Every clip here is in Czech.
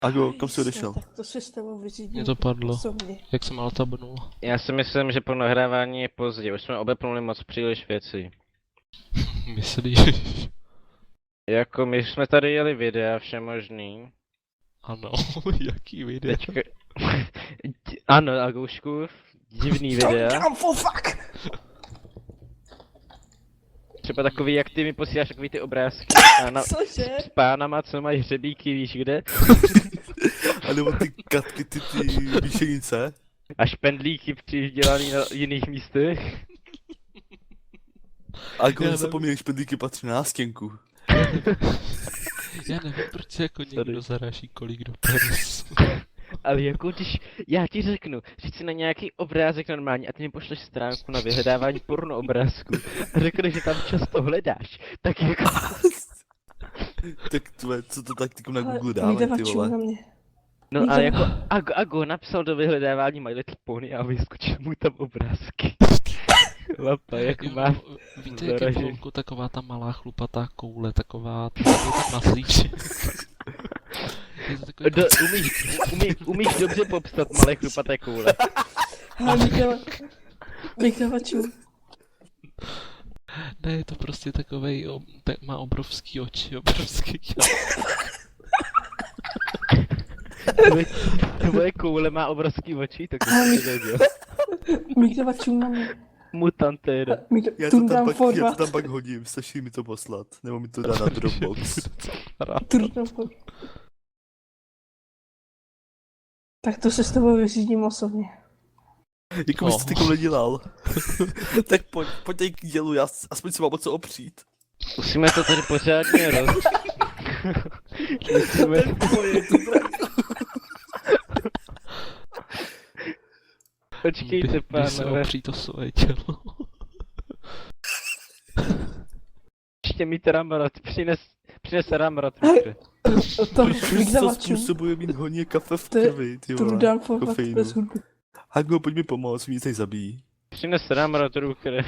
Ago, kam jsi odešel? Tak to se s tebou vyřídím. Mě to padlo. Osobně. Jak jsem altabnul. Já si myslím, že po nahrávání je pozdě, už jsme obepnuli moc příliš věcí. Myslíš? Jako my jsme tady jeli videa všemožný. Ano, jaký video? Teďka... ano, Agušku, divný videa. For fuck! Třeba takový, jak ty mi posíláš takový ty obrázky Cože? s pánama, co mají hřebíky, víš kde? A nebo ty katky, ty výšenice? A špendlíky přidělaný na jiných místech. Ago, Já zapomínej, špendlíky patří na nástěnku. Já nevím, proč se jako Sorry. někdo zaráží kolik do penis. Ale jako když, já ti řeknu, že si na nějaký obrázek normální a ty mi pošleš stránku na vyhledávání porno obrázku a řekneš, že tam často hledáš, tak jako... Tak tvoje, co to tak na Ale Google dávají, ty vydávačů vole? na mě. No a jako Ago napsal do vyhledávání My Little Pony a vyskočil mu tam obrázky. Lapa, jak Jo, má... víte, jak je zaražení. volku taková ta malá chlupatá koule, taková ten maslíček. Je to takový... Umíš dobře popsat malé chlupaté koule. Ale vydávačů. Ne, je to prostě takovej, má obrovský oči, obrovský Tvoje koule má obrovský oči, tak to si nevěděl. Vydávačů na mě. Mutantéra. Já to Tundám tam pak hodím, stačí mi to poslat, nebo mi to dá na Dropbox. Tak to se s tebou vyřídím osobně. Jako bys to ty koule dělal. Tak pojď tady k dělu, já aspoň se mám o co opřít. Musíme to tady pořádně Musíme... Počkejte, Když se pánové. opří to svoje tělo. Ještě mi Ramrod, přines Ramrod. To Proč to vydávačů. způsobuje mít hodně kafe v To je krvi, ty vole. Tundám for fuck kofeinu. bez hudby. Hago, pojď mi pomoct, mě tady zabíjí. Přines Ramrod, Ruker.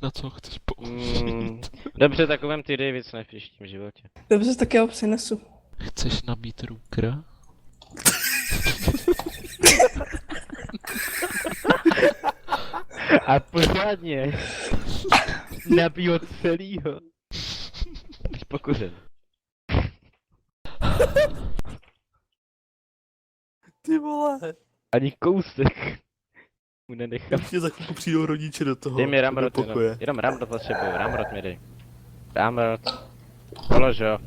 Na co chceš použít? Dobře, tak vem ty Davids v příštím životě. Dobře, tak já ho přinesu. Chceš nabít Rukera? A pořádně. Nabij ho celýho. Jsi pokořen. Ty vole. Ani kousek. Mu nenechám. Určitě za chvilku přijdou rodiče do toho. Dej mi Ramrod do pokoje. jenom Ramrod potřebuju, Ramrod mi dej. Ramrod. Polož ho.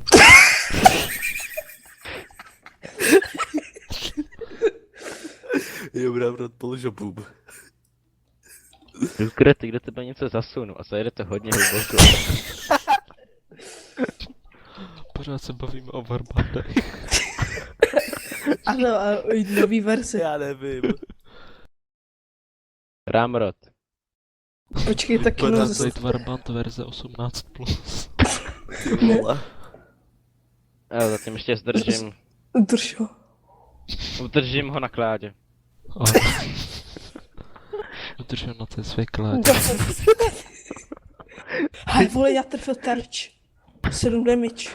Jo, Ramrod, polož ho bub. Rukere, ty do tebe něco zasunu a zajede to hodně hluboko. Pořád se bavíme o Warbandech. Ano, a nový verze. Já nevím. Ramrod. Počkej, taky Vypadá no to zase. Slate Warband verze 18+. Ty vole. Já zatím ještě zdržím. Drž ho. Udržím ho na kládě. Udržel na té své kládě. Hej vole, já trefil terč. 7 damage.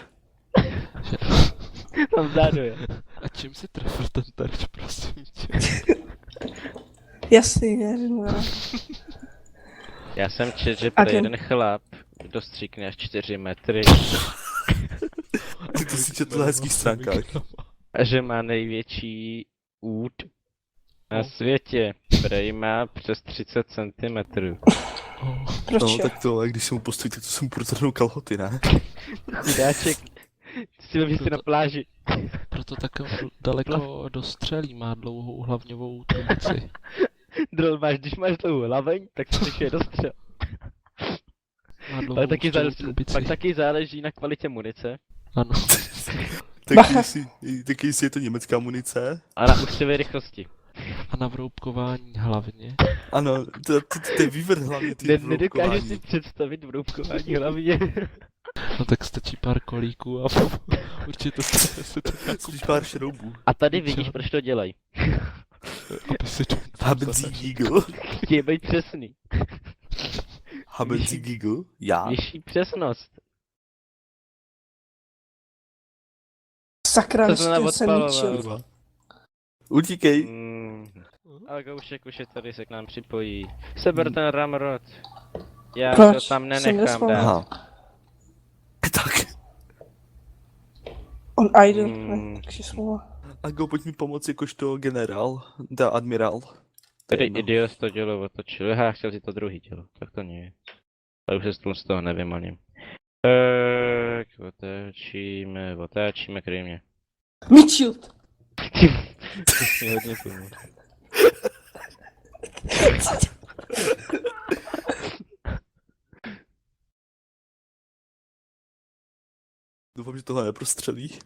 Tam vzadu je. A čím si trefil ten terč, prosím tě? Jasný, věřím, já. Já jsem četl, že A pro ten- jeden chlap dostříkne až 4 metry Ty to si četl na hezkých stránkách. a že má největší úd na No. světě. Prej má přes 30 cm. Proč No, jo? tak to, když se mu postojí, tak to jsem mu protrhnul kalhoty, ne? Chudáček. Si na pláži. Proto tak daleko dostřelí, má dlouhou hlavňovou trubici. Drol máš, když máš dlouhou hlaveň, tak si je dostřel. Má dlouhou Ale taky, úzkou trubici. pak taky záleží na kvalitě munice Ano. Tak jestli je to německá munice. a na ústěvé rychlosti. A na vroubkování hlavně. Ano, to je vývrh hlavně ty Nedokážu si vroubkování. představit vroubkování hlavně. No tak stačí pár kolíků a určitě se to nějakou... Spíš pár šroubů. A tady vidíš, proč to dělají. Aby si to... Haben Sie Giggle? Chtějí být přesný. Haben Sie Giggle? Já. Vyšší přesnost. Sakra, Co to neštěl jsem odpaloval? ničil. Utíkej. Ale už je tady se k nám připojí. Seber ten ramrod. Já Proč? to tam Jsem nenechám nesmál. dát. Aha. Tak. On idol, Mm. ne, takže smůla. Ago, pojď mi pomoct jakožto generál. Da, admirál. Tady jedno. idiot to dělo otočil. Já chtěl si to druhý dělo. Tak to nie je. Ale už se z toho nevím ani. Tak, otáčíme krymně. Midfield. To si hodně pomohl. Doufám, že tohle neprostřelí.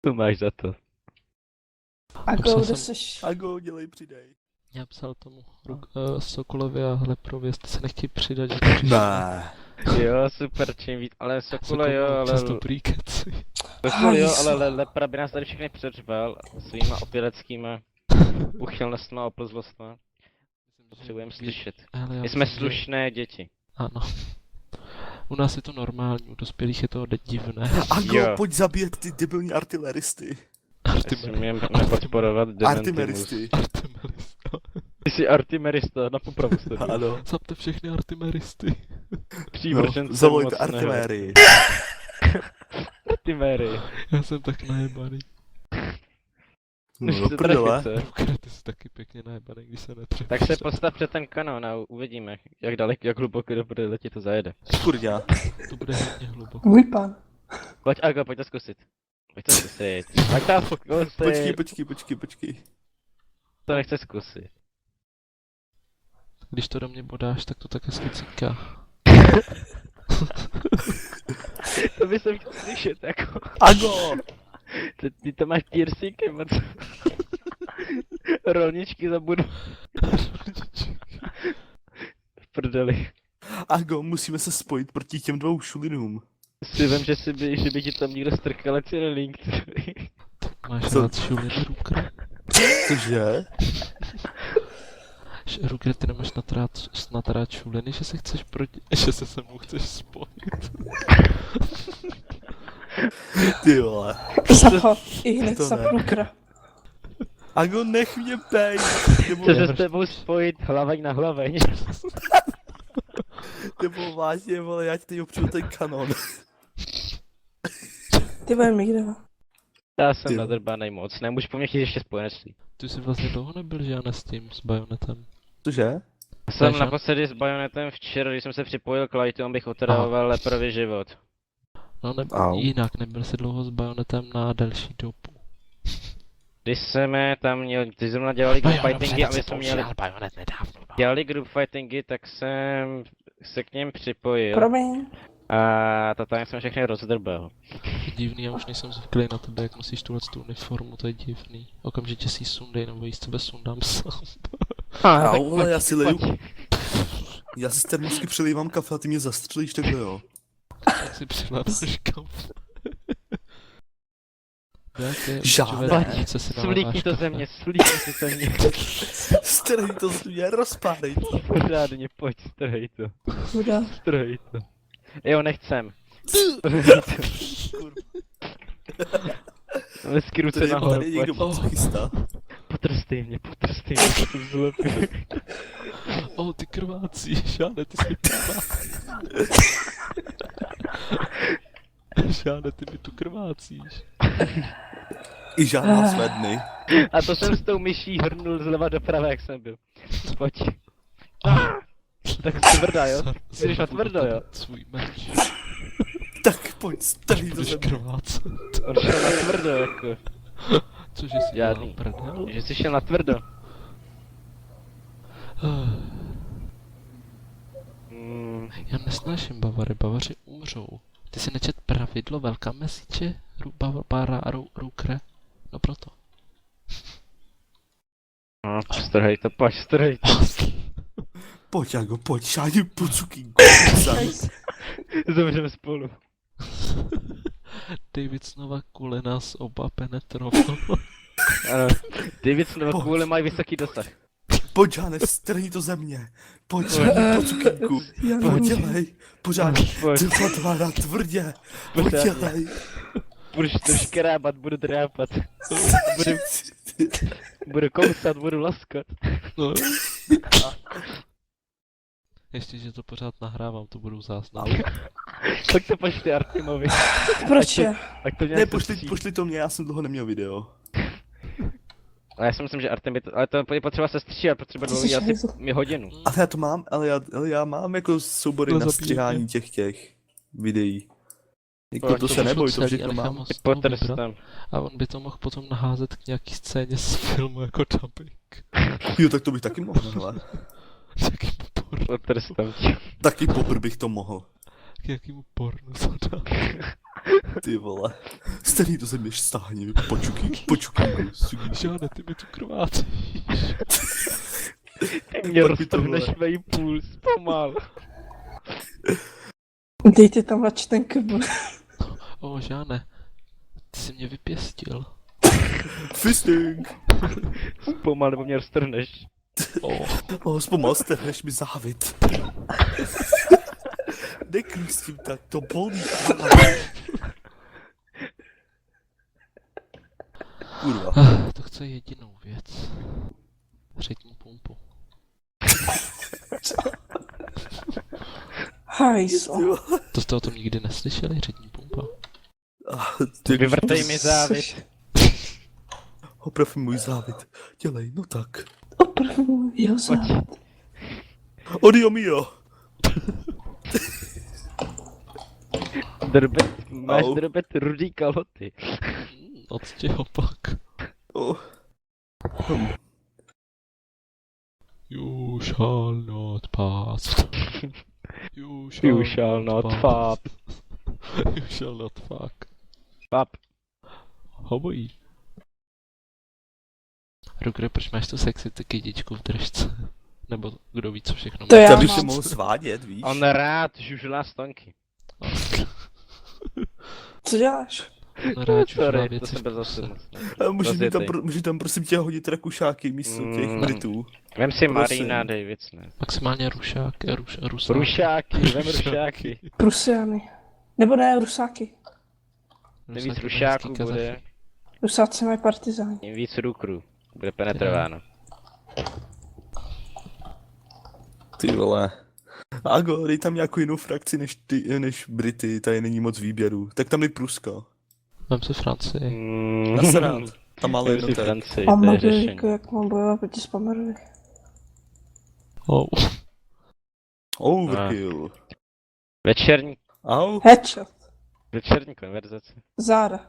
Tu máš za to. A Napsal go, kde jsem- seš? Ago, dělej, přidej. Já psal tomu Sokolovi a Leprovi, jestli se nechtějí přidat, že to přišli. Ne. Jo, super, čím víc, ale Sokolo Sokol jo, má ale... přes dobrý keci. Sokol jo, Hajzl. ale Lepra by nás tady všechny přeřval svýma opileckýma uchylnostma a oplzlostma. Potřebujeme slyšet. Ale já My jsme myslím, že- slušné děti. Ano. U nás je to normální, u dospělých je to divné. Ago, Jo. pojď zabíjet ty debilní artileristy. Musíme podporovat Dementimus. Artimeristy. Artimerista. Ty jsi artimerista, na popravu jste. Ano. Zapte všechny artimeristy. Přívržencem Zavolejte mocného. artilérii. Artimery. Já jsem tak najebaný. No, Už do se prdele. trafice. Rukre, ty jsi taky pěkně najebaný, když se netřepíš. Tak se postav před ten kanón a uvidíme, jak daleko, jak hluboko do prdele ti to zajede. Kurňa. To bude hodně hluboko. Můj pan. Pojď Ago, pojď to zkusit. Pojď to zkusit. Pojď to zkusit. Počkej. To nechce zkusit. Když to do mě bodáš, tak to tak hezky ciká. To by jsem chtěl slyšet, jako. Ago! Ty to máš piercingem, a co? Rolničky za budu. V prdeli. Ago, musíme se spojit proti těm dvou šulinům. Si vím, že by ti tam někdo strkal, ať si relink. Máš Co? rád šuliny, Rukre? Cože? Rukre, ty nemáš natrát šuliny, že se chceš že se mnou chceš spojit. Ty vole. Zaho, i hned To za ne. průkra. Ago, nech mě bejt. Nebo, Chce se s tebou spojit hlaveň na hlaveň. nebo vážně, vole, já ti teď opřu ten kanon. Ty vole, Migdeva. Já jsem Ty. nadrbanej moc, nemůžu po mně chtít ještě spojenectví. Ty jsi vlastně dlouho nebyl, že já s tím, s Bajonetem. Cože? Jsem že? naposledy s Bajonetem včera, když jsem se připojil k Lightu, abych otravoval Leprovi život. No Au. jinak, nebyl jsi dlouho s Bajonetem na delší dobu. Když jsme tam měli, když zrovna dělali group fightingy a my jsme měli, Bajonet nedávno. No. dělali group fightingy, tak jsem se k něm připojil. Promiň. A to tam jsem všechny rozdrbal. Divný, já už nejsem zvyklý na tebe, jak nosíš tuhle tu uniformu, to je divný. Okamžitě si ji sundej, nebo ji z tebe sundám sám. Au, vole, já si leju. Já si z termosky přilívám kafe a ty mě zastřelíš takhle, jo. Tak si přiládáš kafe. Jaké Žádné. radnice si Slíkni naléváš to kafe? ze mě, slíkni to ze mě. Strhej to z mě, rozpádej to. Pořádně, pojď, strhej to, Chuda. strhej to. Jo, nechcem. Hezky ruce Tady nahoru, tady někdo pojď. moc chystá. Potrstej mě, to jsem zlepil. O, ty krvácíš, Žáne, ty jsi krvácíš. Žáne, ty mi tu krvácíš. I žádná své dny. A to jsem s tou myší hrnul zleva doprava, jak jsem byl. Pojď. Tak tvrdá, jo? Ty jdeš na tvrdo, jo? Svůj meč. Tak pojď, strhej to Budeš ze mě. krvácet. On šel na tvrdo, jako. Cože jsi Žádný. dělal prdel? Že jsi šel na tvrdo. Já nesnáším Bavary, Bavaři umřou. Ty jsi nečet pravidlo velká mesiče? Rukre? No proto. No, strhej to, pojď, strhej to. Pojď, Ago, pojď, šádi pucuky. Zemřeme spolu. David znova kvůli nás oba penetroval. Ano, David Snowcooly mají vysoký dosah. Pojď, Žáne, strhni to ze mě. Pojď, po cukínku. Já Pojď, nemůžu. dělej. Pořádně. Pojď. Ty tvárá tvrdě. Pojď, Pořádně. dělej. Budeš to škrábat, budu drápat. Budu kousat, budu laskat. No. Ještě, že to pořád nahrávám, to budou záznam. Tak to pošli Artimovi. Proč je? Ať to Ne, nějak pošli to mě, já jsem dlouho neměl video. Ale já si myslím, že Artem by to, ale to je potřeba se stříhat, potřeba Ty jsi dlouhý asi hajzl. hodinu. Ale já to mám, ale já mám jako soubory No, na zabíjete. stříhání těch videí. Jako Pojď, to to se neboj, to celý všechno a nechám mám. ho z toho vybrat. Potrstam. A on by to mohl potom naházet k nějaký scéně z filmu jako dubbing. Jo, tak to bych taky mohl, hele. K jakýmu pornu, Potrstam tě. Taky popr bych to mohl. k jakýmu pornu zadá. Ty vole. Strhni to ze mě, stáhni, počukínku. Žádné, ty mi tu krvácíš. Ty mě Pak mi to roztrhneš vole. mý puls, pomal. Dejte tam radši ten kebl. O, Žáne, ty jsi mě vypěstil. Fisting! Pomal, nebo mě roztrhneš. Zpomal strhneš mi závit. Nekruj s tím tak, to bolí. Kurva. To chce jedinou věc. Řitní pumpu. Hajzl. Ty vole. To jste o tom nikdy neslyšeli, řitní pumpa? Ty Vyvrtej mi závit. Oprav mi můj závit. Dělej, no tak. Opravdu, jeho závět. Odio mio. Máš Au. drbet rudý kalhoty. Octě opak. Oh. You shall not pass. You You shall not fap. You shall not fuck. Pap. Hobojí. Rukre, proč máš tu sexy ty kytičku v držce? Nebo kdo ví, co všechno To má? já Já bych se mám. mohl svádět, víš? On rád žužlá stonky. Co děláš? On rád žužlá Sorry, to věci jsem v byl puse. zase moc. Můžeš tam prosím tě hodit rakušáky místo těch Britů. Vem si Prosím. Marina, dej věc, ne. Maximálně rusáky. Rušáky, vem rušáky. Prusiany. Nebo ne, Rusáky. Nejvíc rušáků bude, Rusáci mají partizáni. tím víc rukrů. Bude penetrováno. Ty vole. Ago, dej tam nějakou jinou frakci než Brity, tady není moc výběrů. Tak tam je Prusko. Vem si Francii. Nasrát. Tam má Vem si jednotek. Francii, A to je řešení. Maďariko, jak mám bojovat proti Spamerovi. Oh. Overkill. Večerní Headshot. konverzace. Zára.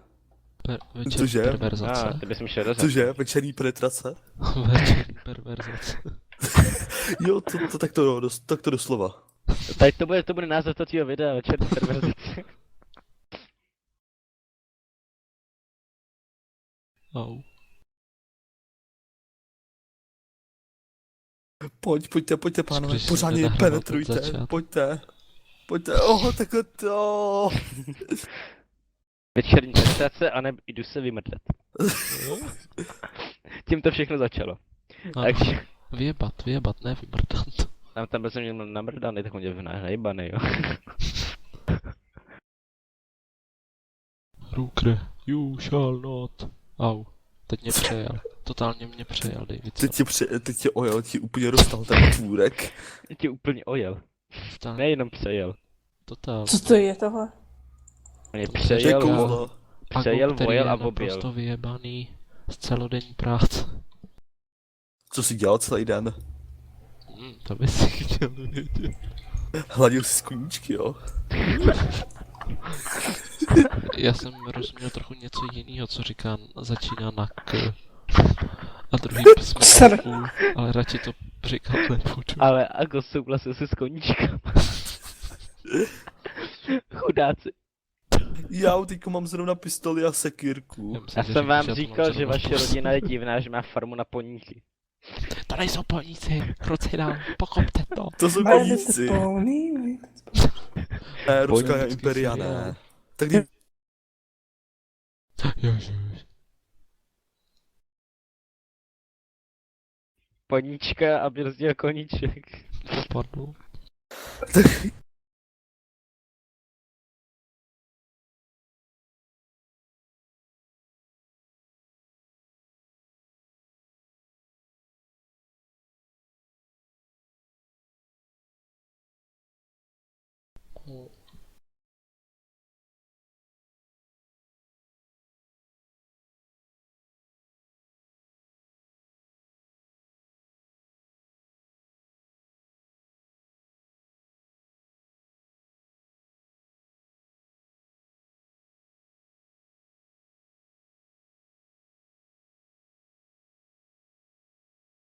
Večerní Cože? perverzace. Ty bys mi šel rozhodnout. Cože, večerní penetrace? Večerní perverzace. Jo, tak to doslova. Tady to bude název tvýho videa, večerní konverzace. Oh. Pojďte, pánové, Skutečně pořádně nenahrával ten penetrujte, začátek. pojďte, takhle to. Večerní konverzace, anebo jdu se vymrdat. Tím to všechno začalo. Takže, Vyjebat, ne vymrdat. tam byl jsem měl namrdaný, tak on je najebaný, jo. Rukre, you shall not. Au. Teď mě přejel. Totálně mě přejel, David. Teď tě ojel, ti úplně dostal ten otvůrek. Tě úplně ojel. Totálně. Nejenom přejel. Totálně. Co to je tohle? On je To To je přejel, kouzlo. přejel, který vojel je a objel. naprosto vyjebaný z celodenní práce. Co jsi dělal celý den? To by si chtěl vědět. Hladil jsi z koníčky, jo? Já jsem rozuměl trochu něco jiného, co říká, začíná na k. A druhý písmeno Sr. U, ale radši to říkat nebudu. Ale Ago souhlasil se s koníčkama. Chudáci. Já teďko mám zrovna pistoli a sekírku. myslím, Já že jsem vám to mám říkal, že zrovna vaše pustit. rodina je divná, že má farmu na poníky. To nejsou poníci, kruci dál, pochopte to. To jsou Majete koníci. spolný? Ne, Ruská Pojďme, imperia seriál. ne. Tak kdy... Ježiš. paníčka a brzdil koníček. Spadl.